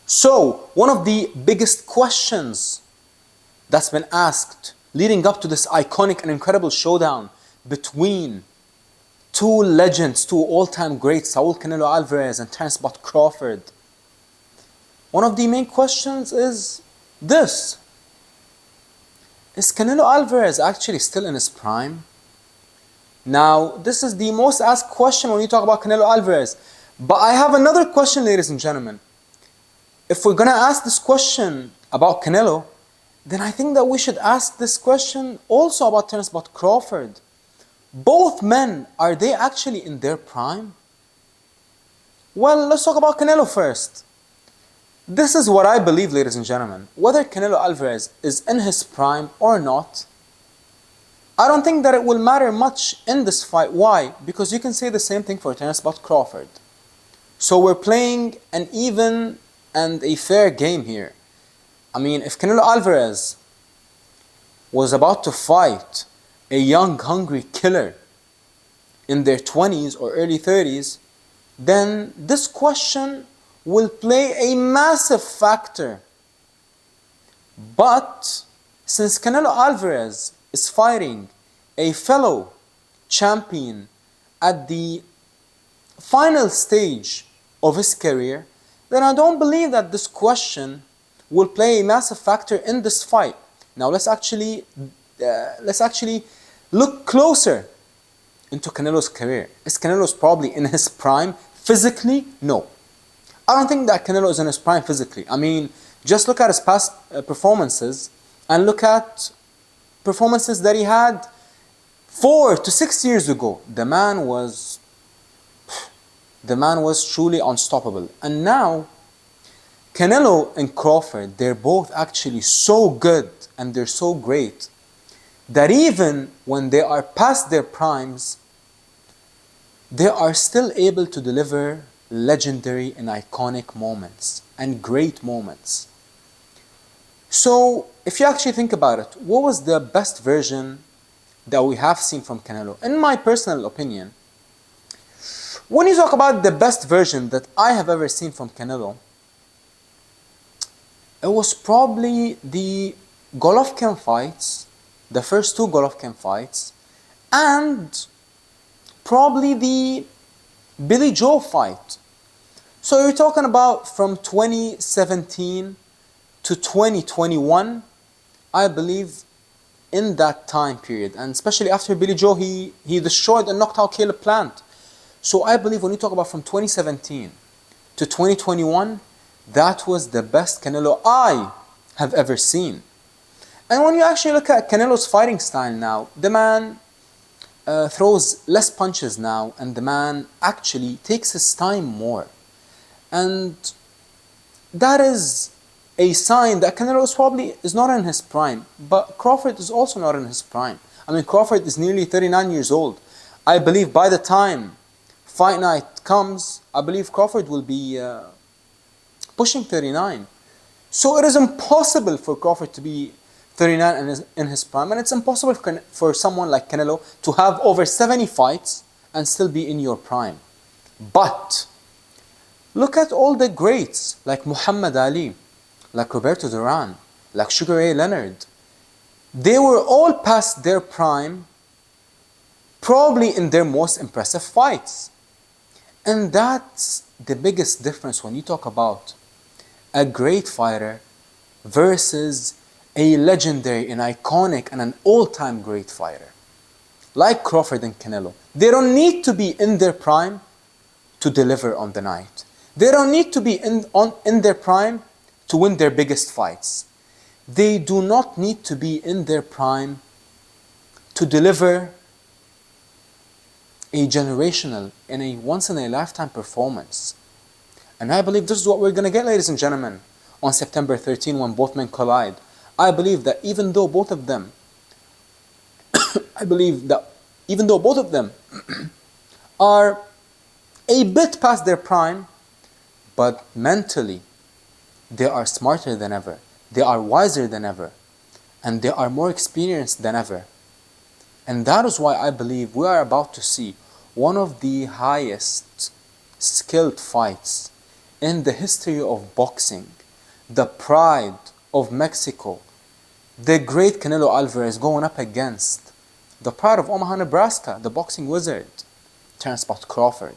So, one of the biggest questions that's been asked leading up to this iconic and incredible showdown between two legends, two all-time greats, Saul Canelo Alvarez and Terence Crawford. One of the main questions is this: is Canelo Alvarez actually still in his prime? Now, this is the most asked question when you talk about Canelo Alvarez. But I have another question, ladies and gentlemen. If we're going to ask this question about Canelo, then I think that we should ask this question also about Terence Crawford. Both men, are they actually in their prime? Well, let's talk about Canelo first. This is what I believe, ladies and gentlemen. Whether Canelo Alvarez is in his prime or not, I don't think that it will matter much in this fight. Why? Because you can say the same thing for Terence Crawford. So we're playing an even and a fair game here. I mean, if Canelo Alvarez was about to fight a young, hungry killer in their 20s or early 30s, then this question will play a massive factor. But since Canelo Alvarez is fighting a fellow champion at the final stage of his career, then I don't believe that this question will play a massive factor in this fight. Now let's actually look closer into Canelo's career. Is Canelo's probably in his prime physically? No. I don't think that Canelo is in his prime physically. I mean, just look at his past performances and look at performances that he had 4 to 6 years ago. The man was truly unstoppable. And now, Canelo and Crawford, they're both actually so good and they're so great that even when they are past their primes, they are still able to deliver legendary and iconic moments and great moments. So, if you actually think about it, what was the best version that we have seen from Canelo? In my personal opinion, when you talk about the best version that I have ever seen from Canelo, it was probably the Golovkin fights, the first two Golovkin fights, and probably the Billy Joe fight. So you're talking about from 2017 to 2021, I believe in that time period, and especially after Billy Joe, he destroyed and knocked out Caleb Plant. So I believe when you talk about from 2017 to 2021, that was the best Canelo I have ever seen. And when you actually look at Canelo's fighting style now, the man throws less punches now, and the man actually takes his time more. And that is a sign that Canelo probably is not in his prime, but Crawford is also not in his prime. I mean, Crawford is nearly 39 years old. I believe by the time fight night comes, I believe Crawford will be pushing 39. So it is impossible for Crawford to be 39 in his prime, and it's impossible for someone like Canelo to have over 70 fights and still be in your prime. But look at all the greats like Muhammad Ali, like Roberto Duran, like Sugar Ray Leonard. They were all past their prime, probably in their most impressive fights. And that's the biggest difference when you talk about a great fighter versus a legendary and iconic and an all-time great fighter. Like Crawford and Canelo. They don't need to be in their prime to deliver on the night. They don't need to be in their prime to win their biggest fights. They do not need to be in their prime to deliver a generational and a once-in-a-lifetime performance. And I believe this is what we're going to get, ladies and gentlemen, on September 13 when both men collide. I believe that even though both of them are a bit past their prime, but mentally they are smarter than ever, they are wiser than ever, and they are more experienced than ever. And that is why I believe we are about to see one of the highest skilled fights in the history of boxing, the pride of Mexico, the great Canelo Alvarez going up against the pride of Omaha, Nebraska, the boxing wizard, Terence Crawford.